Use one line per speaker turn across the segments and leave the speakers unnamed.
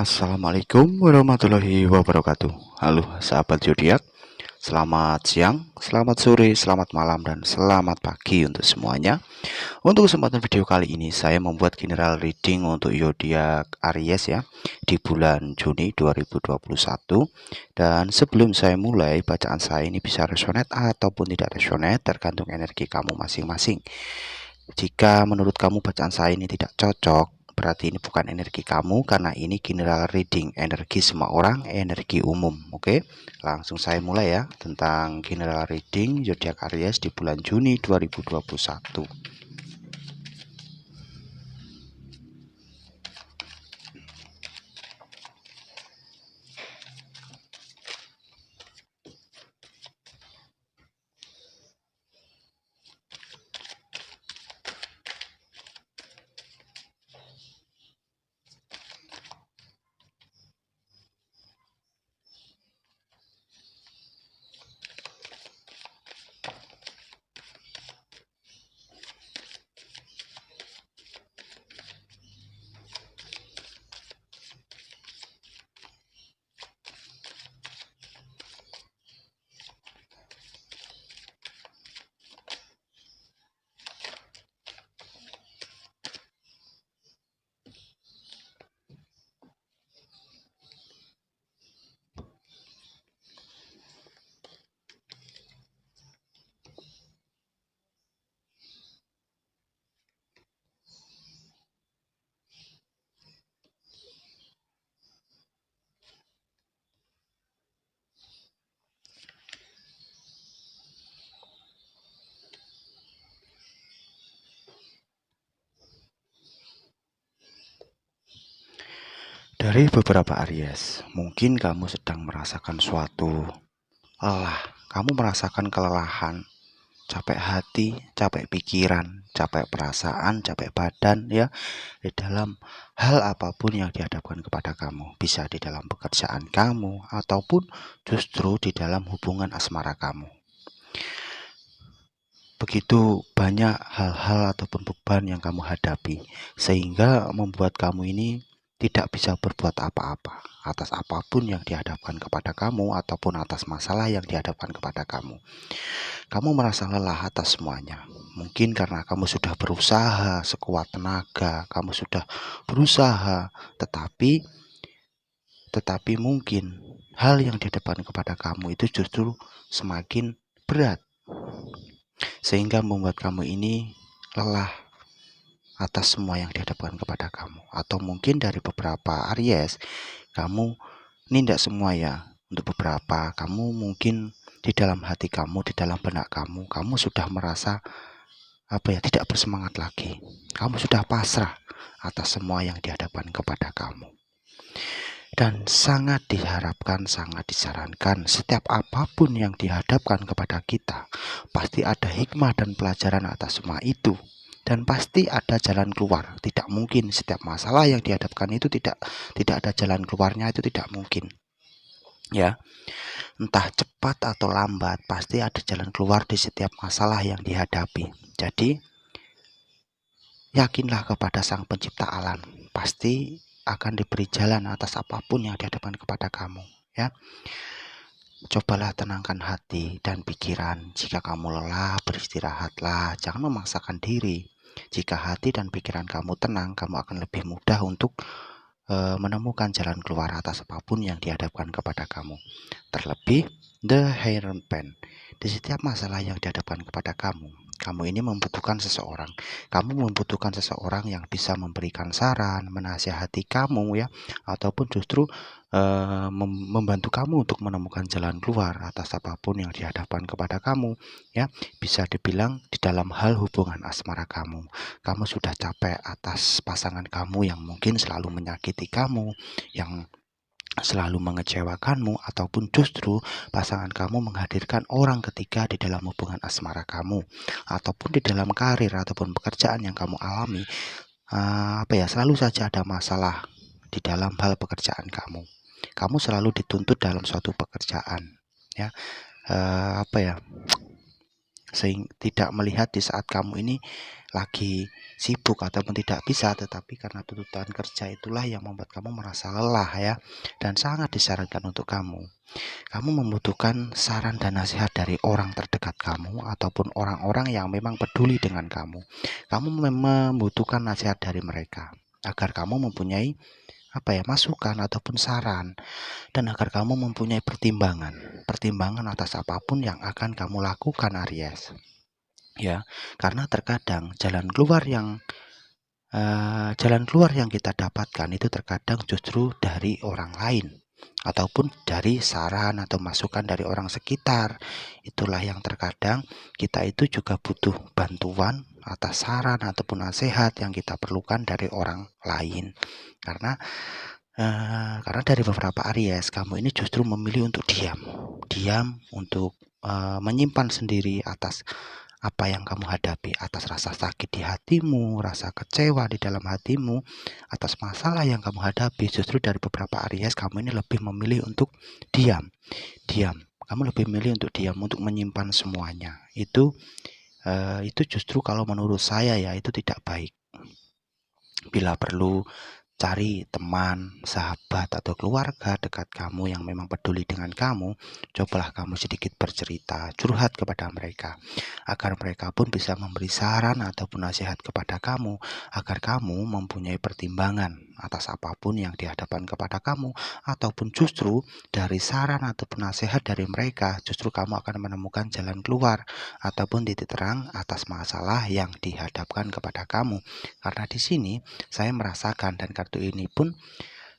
Assalamualaikum warahmatullahi wabarakatuh. Halo sahabat zodiak, selamat siang, selamat sore, selamat malam, dan selamat pagi untuk semuanya. Untuk kesempatan video kali ini saya membuat general reading untuk zodiak Aries ya di bulan Juni 2021. Dan sebelum saya mulai, bacaan saya ini bisa resonate ataupun tidak resonate tergantung energi kamu masing-masing. Jika menurut kamu bacaan saya ini tidak cocok, berarti ini bukan energi kamu, karena ini general reading, energi semua orang, energi umum. Oke, langsung saya mulai ya tentang general reading zodiak Aries di bulan Juni 2021. Dari beberapa Aries, mungkin kamu sedang merasakan suatu lelah, kamu merasakan kelelahan, capek hati, capek pikiran, capek perasaan, capek badan ya, di dalam hal apapun yang dihadapkan kepada kamu. Bisa di dalam pekerjaan kamu ataupun justru di dalam hubungan asmara kamu. Begitu banyak hal-hal ataupun beban yang kamu hadapi, sehingga membuat kamu ini tidak bisa berbuat apa-apa atas apapun yang dihadapkan kepada kamu ataupun atas masalah yang dihadapkan kepada kamu. Kamu merasa lelah atas semuanya. Mungkin karena kamu sudah berusaha sekuat tenaga, kamu sudah berusaha, tetapi mungkin hal yang dihadapkan kepada kamu itu justru semakin berat, sehingga membuat kamu ini lelah atas semua yang dihadapkan kepada kamu. Atau mungkin dari beberapa Aries, kamu ini tidak semua ya, untuk beberapa kamu mungkin di dalam hati kamu, di dalam benak kamu, kamu sudah merasa tidak bersemangat lagi. Kamu sudah pasrah atas semua yang dihadapkan kepada kamu. Dan sangat diharapkan, sangat disarankan, setiap apapun yang dihadapkan kepada kita, pasti ada hikmah dan pelajaran atas semua itu. Dan pasti ada jalan keluar. Tidak mungkin setiap masalah yang dihadapkan itu tidak ada jalan keluarnya, itu tidak mungkin. Ya, entah cepat atau lambat, pasti ada jalan keluar di setiap masalah yang dihadapi. Jadi, yakinlah kepada Sang Pencipta alam, pasti akan diberi jalan atas apapun yang dihadapkan kepada kamu. Ya, cobalah tenangkan hati dan pikiran. Jika kamu lelah, beristirahatlah, jangan memaksakan diri. Jika hati dan pikiran kamu tenang, kamu akan lebih mudah untuk menemukan jalan keluar atas apapun yang dihadapkan kepada kamu. Terlebih The Hierophant, di setiap masalah yang dihadapkan kepada kamu, kamu ini membutuhkan seseorang. Kamu membutuhkan seseorang yang bisa memberikan saran, menasihati kamu ya, ataupun justru membantu kamu untuk menemukan jalan keluar atas apapun yang dihadapkan kepada kamu ya. Bisa dibilang di dalam hal hubungan asmara kamu sudah capek atas pasangan kamu yang mungkin selalu menyakiti kamu, yang selalu mengecewakanmu, ataupun justru pasangan kamu menghadirkan orang ketiga di dalam hubungan asmara kamu, ataupun di dalam karir ataupun pekerjaan yang kamu alami. Selalu saja ada masalah di dalam hal pekerjaan kamu. Kamu selalu dituntut dalam suatu pekerjaan ya. sehingga tidak melihat di saat kamu ini lagi sibuk ataupun tidak bisa, tetapi karena tuntutan kerja itulah yang membuat kamu merasa lelah ya. Dan sangat disarankan untuk kamu membutuhkan saran dan nasihat dari orang terdekat kamu ataupun orang-orang yang memang peduli dengan kamu. Kamu membutuhkan nasihat dari mereka agar kamu mempunyai masukan ataupun saran, dan agar kamu mempunyai pertimbangan atas apapun yang akan kamu lakukan, Aries. Ya, karena terkadang jalan keluar yang kita dapatkan itu terkadang justru dari orang lain ataupun dari saran atau masukan dari orang sekitar. Itulah yang terkadang kita itu juga butuh bantuan atas saran ataupun nasihat yang kita perlukan dari orang lain. Karena dari beberapa Aries, kamu ini justru memilih untuk diam untuk menyimpan sendiri atas apa yang kamu hadapi, atas rasa sakit di hatimu, rasa kecewa di dalam hatimu, atas masalah yang kamu hadapi. Justru dari beberapa Aries, kamu ini lebih memilih untuk diam. Kamu lebih memilih untuk diam, untuk menyimpan semuanya. Itu justru kalau menurut saya ya, itu tidak baik. Bila perlu, cari teman, sahabat, atau keluarga dekat kamu yang memang peduli dengan kamu. Cobalah kamu sedikit bercerita, curhat kepada mereka, agar mereka pun bisa memberi saran ataupun nasihat kepada kamu, agar kamu mempunyai pertimbangan atas apapun yang dihadapkan kepada kamu, ataupun justru dari saran ataupun nasihat dari mereka, justru kamu akan menemukan jalan keluar ataupun titik terang atas masalah yang dihadapkan kepada kamu. Karena di sini saya merasakan, dan kartu ini pun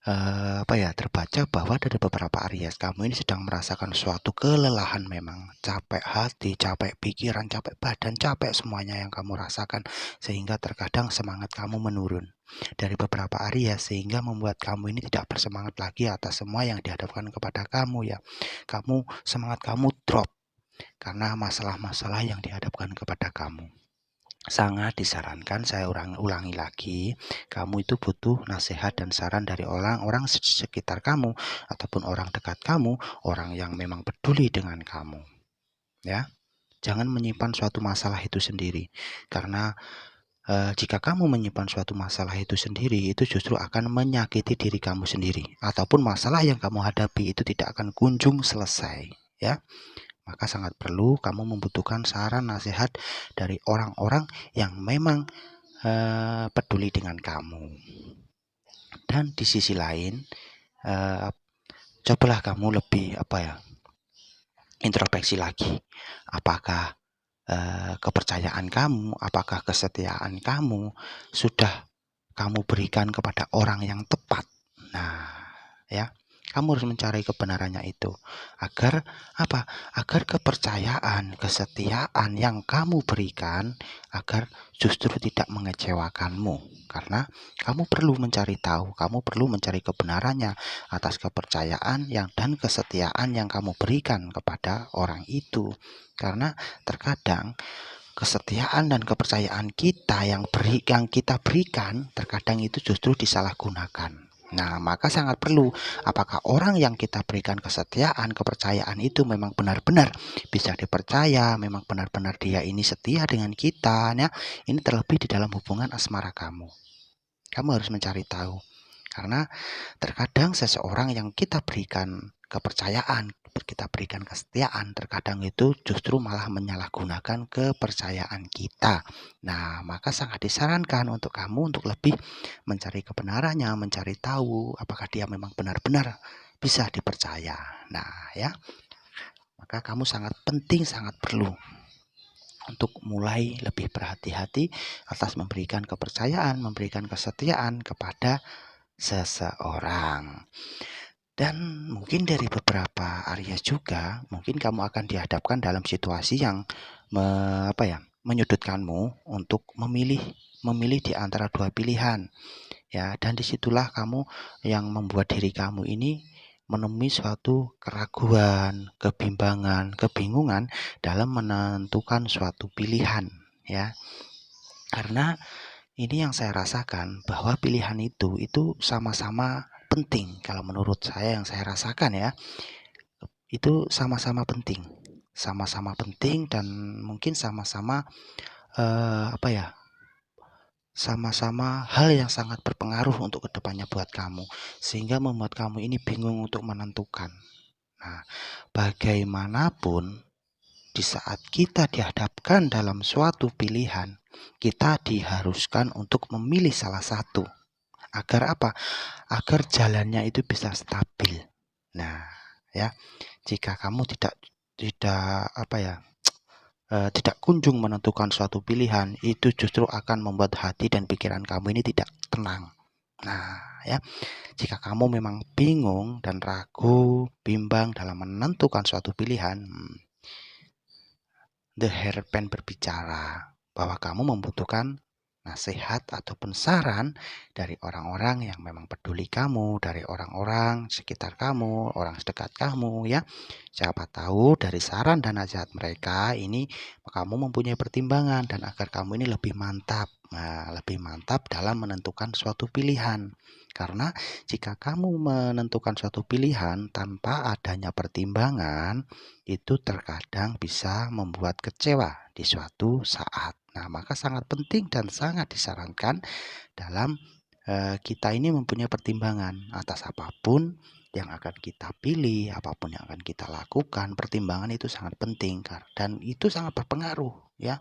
terbaca bahwa dari beberapa Aries, kamu ini sedang merasakan suatu kelelahan, memang capek hati, capek pikiran, capek badan, capek semuanya yang kamu rasakan, sehingga terkadang semangat kamu menurun dari beberapa Aries, sehingga membuat kamu ini tidak bersemangat lagi atas semua yang dihadapkan kepada kamu ya. Semangat kamu drop karena masalah-masalah yang dihadapkan kepada kamu. Sangat disarankan, saya ulangi lagi, kamu itu butuh nasihat dan saran dari orang-orang sekitar kamu ataupun orang dekat kamu, orang yang memang peduli dengan kamu. Ya, jangan menyimpan suatu masalah itu sendiri, karena jika kamu menyimpan suatu masalah itu sendiri, itu justru akan menyakiti diri kamu sendiri, ataupun masalah yang kamu hadapi itu tidak akan kunjung selesai. Ya, maka sangat perlu kamu membutuhkan saran nasihat dari orang-orang yang memang peduli dengan kamu. Dan di sisi lain, cobalah kamu lebih introspeksi lagi. Apakah kepercayaan kamu, apakah kesetiaan kamu sudah kamu berikan kepada orang yang tepat? Nah, ya, kamu harus mencari kebenarannya itu, agar agar kepercayaan, kesetiaan yang kamu berikan agar justru tidak mengecewakanmu, karena kamu perlu mencari tahu, kamu perlu mencari kebenarannya atas kepercayaan dan kesetiaan yang kamu berikan kepada orang itu. Karena terkadang kesetiaan dan kepercayaan kita yang kita berikan terkadang itu justru disalahgunakan. Nah, maka sangat perlu, apakah orang yang kita berikan kesetiaan, kepercayaan itu memang benar-benar bisa dipercaya, memang benar-benar dia ini setia dengan kita. Nah, ini terlebih di dalam hubungan asmara kamu. Kamu harus mencari tahu, karena terkadang seseorang yang kita berikan kepercayaan, kita berikan kesetiaan, terkadang itu justru malah menyalahgunakan kepercayaan kita. Nah, maka sangat disarankan untuk kamu untuk lebih mencari kebenarannya, mencari tahu apakah dia memang benar-benar bisa dipercaya. Nah, ya, maka kamu sangat penting, sangat perlu untuk mulai lebih berhati-hati atas memberikan kepercayaan, memberikan kesetiaan kepada seseorang. Dan mungkin dari beberapa Aries juga, mungkin kamu akan dihadapkan dalam situasi yang menyudutkanmu untuk memilih di antara dua pilihan. Ya, dan disitulah kamu yang membuat diri kamu ini menemui suatu keraguan, kebimbangan, kebingungan dalam menentukan suatu pilihan, ya. Karena ini yang saya rasakan, bahwa pilihan itu sama-sama penting. Kalau menurut saya, yang saya rasakan ya, itu sama-sama penting. sama-sama penting dan mungkin sama-sama sama-sama hal yang sangat berpengaruh untuk kedepannya buat kamu, sehingga membuat kamu ini bingung untuk menentukan. Nah, bagaimanapun di saat kita dihadapkan dalam suatu pilihan, kita diharuskan untuk memilih salah satu. Agar apa? Agar jalannya itu bisa stabil. Nah, ya, jika kamu tidak tidak kunjung menentukan suatu pilihan, itu justru akan membuat hati dan pikiran kamu ini tidak tenang. Nah, ya, jika kamu memang bingung dan ragu, bimbang dalam menentukan suatu pilihan, The Hierophant berbicara bahwa kamu membutuhkan nasihat ataupun saran dari orang-orang yang memang peduli kamu, dari orang-orang sekitar kamu, orang sedekat kamu, ya. Siapa tahu dari saran dan nasihat mereka ini kamu mempunyai pertimbangan dan agar kamu ini lebih mantap. Nah, lebih mantap dalam menentukan suatu pilihan. Karena jika kamu menentukan suatu pilihan tanpa adanya pertimbangan, itu terkadang bisa membuat kecewa di suatu saat. Nah, maka sangat penting dan sangat disarankan dalam kita ini mempunyai pertimbangan atas apapun yang akan kita pilih, apapun yang akan kita lakukan. Pertimbangan itu sangat penting dan itu sangat berpengaruh, ya,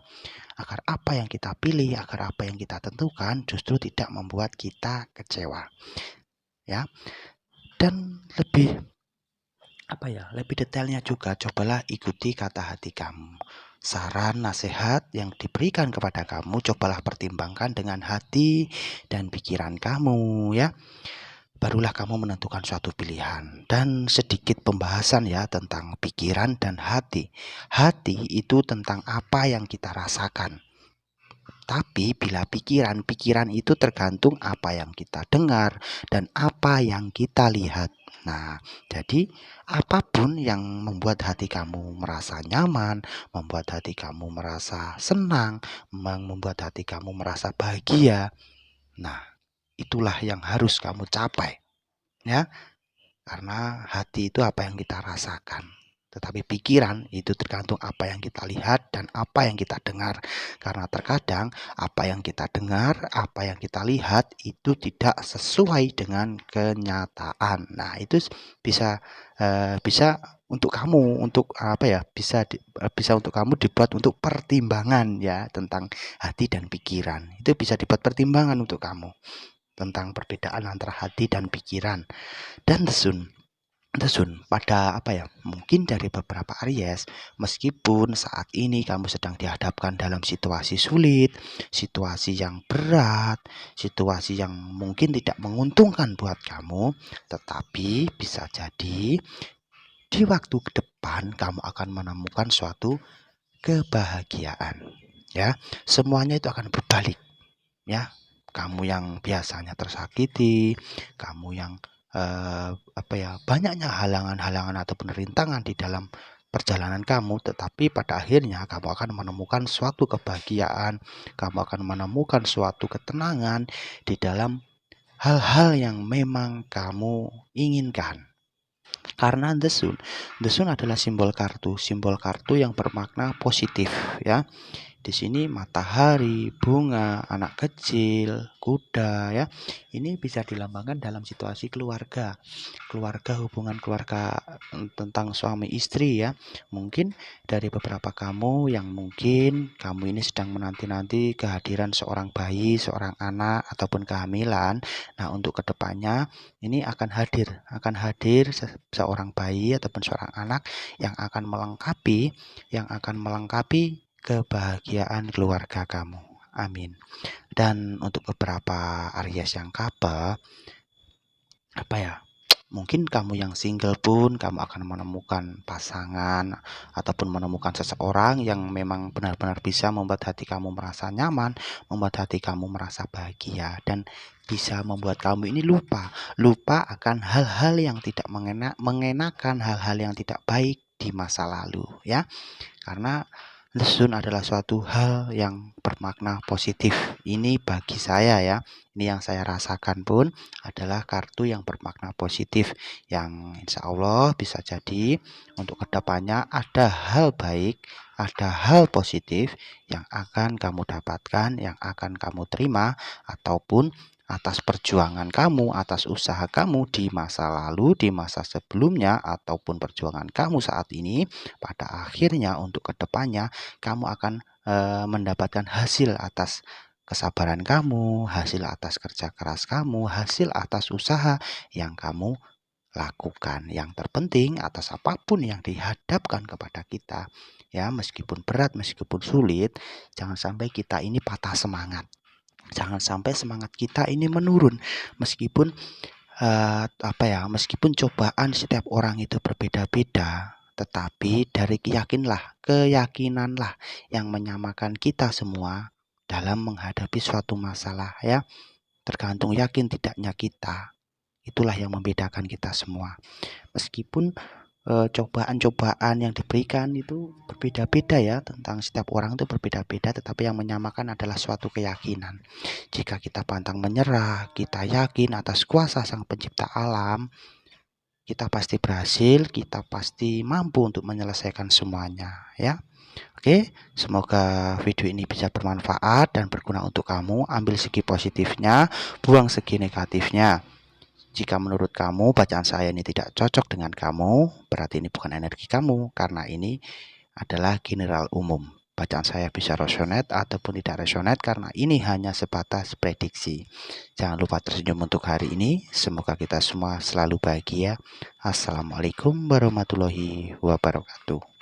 agar apa yang kita pilih, agar apa yang kita tentukan justru tidak membuat kita kecewa, ya. Dan lebih detailnya juga, cobalah ikuti kata hati kamu. Saran, nasihat yang diberikan kepada kamu, cobalah pertimbangkan dengan hati dan pikiran kamu, ya. Barulah kamu menentukan suatu pilihan. Dan sedikit pembahasan ya tentang pikiran dan hati. Hati itu tentang apa yang kita rasakan. Tapi bila pikiran itu tergantung apa yang kita dengar dan apa yang kita lihat. Nah, jadi apapun yang membuat hati kamu merasa nyaman, membuat hati kamu merasa senang, membuat hati kamu merasa bahagia, nah, itulah yang harus kamu capai, ya. Karena hati itu apa yang kita rasakan. Tetapi pikiran itu tergantung apa yang kita lihat dan apa yang kita dengar. Karena terkadang apa yang kita dengar, apa yang kita lihat itu tidak sesuai dengan kenyataan. Nah, itu bisa untuk kamu bisa untuk kamu dibuat untuk pertimbangan ya tentang hati dan pikiran. Itu bisa dibuat pertimbangan untuk kamu tentang perbedaan antara hati dan pikiran. Dan pada mungkin dari beberapa Aries, meskipun saat ini kamu sedang dihadapkan dalam situasi sulit, situasi yang berat, situasi yang mungkin tidak menguntungkan buat kamu, tetapi bisa jadi di waktu ke depan kamu akan menemukan suatu kebahagiaan, ya. Semuanya itu akan berbalik, ya. Kamu yang biasanya tersakiti, kamu yang banyaknya halangan-halangan ataupun rintangan di dalam perjalanan kamu, tetapi pada akhirnya kamu akan menemukan suatu kebahagiaan, kamu akan menemukan suatu ketenangan di dalam hal-hal yang memang kamu inginkan. Karena the sun adalah simbol kartu yang bermakna positif, ya. Di sini matahari, bunga, anak kecil, kuda, ya. Ini bisa dilambangkan dalam situasi keluarga, hubungan keluarga tentang suami istri, ya. Mungkin dari beberapa kamu yang mungkin kamu ini sedang menanti-nanti kehadiran seorang bayi, seorang anak ataupun kehamilan. Nah, untuk kedepannya ini akan hadir seorang bayi ataupun seorang anak yang akan melengkapi kebahagiaan keluarga kamu. Amin. Dan untuk beberapa Aries yang couple, mungkin kamu yang single pun kamu akan menemukan pasangan ataupun menemukan seseorang yang memang benar-benar bisa membuat hati kamu merasa nyaman, membuat hati kamu merasa bahagia, dan bisa membuat kamu ini lupa akan hal-hal yang tidak mengenakan, hal-hal yang tidak baik di masa lalu, ya. Karena Lesun adalah suatu hal yang bermakna positif. Ini bagi saya ya. Ini yang saya rasakan pun adalah kartu yang bermakna positif. Yang insya Allah bisa jadi untuk kedepannya ada hal baik, ada hal positif yang akan kamu dapatkan, yang akan kamu terima, ataupun atas perjuangan kamu, atas usaha kamu di masa lalu, di masa sebelumnya, ataupun perjuangan kamu saat ini, pada akhirnya untuk kedepannya kamu akan mendapatkan hasil atas kesabaran kamu, hasil atas kerja keras kamu, hasil atas usaha yang kamu lakukan. Yang terpenting atas apapun yang dihadapkan kepada kita, ya meskipun berat, meskipun sulit, jangan sampai kita ini patah semangat. Jangan sampai semangat kita ini menurun meskipun meskipun cobaan setiap orang itu berbeda-beda, tetapi dari keyakinanlah yang menyamakan kita semua dalam menghadapi suatu masalah ya. Tergantung yakin tidaknya kita. Itulah yang membedakan kita semua. Meskipun cobaan-cobaan yang diberikan itu berbeda-beda ya, tentang setiap orang itu berbeda-beda, tetapi yang menyamakan adalah suatu keyakinan. Jika kita pantang menyerah, kita yakin atas kuasa Sang Pencipta alam, kita pasti berhasil, kita pasti mampu untuk menyelesaikan semuanya ya. Oke, semoga video ini bisa bermanfaat dan berguna untuk kamu. Ambil segi positifnya, buang segi negatifnya. Jika menurut kamu bacaan saya ini tidak cocok dengan kamu, berarti ini bukan energi kamu, karena ini adalah general umum. Bacaan saya bisa resonate ataupun tidak resonate karena ini hanya sebatas prediksi. Jangan lupa tersenyum untuk hari ini. Semoga kita semua selalu bahagia. Assalamualaikum warahmatullahi wabarakatuh.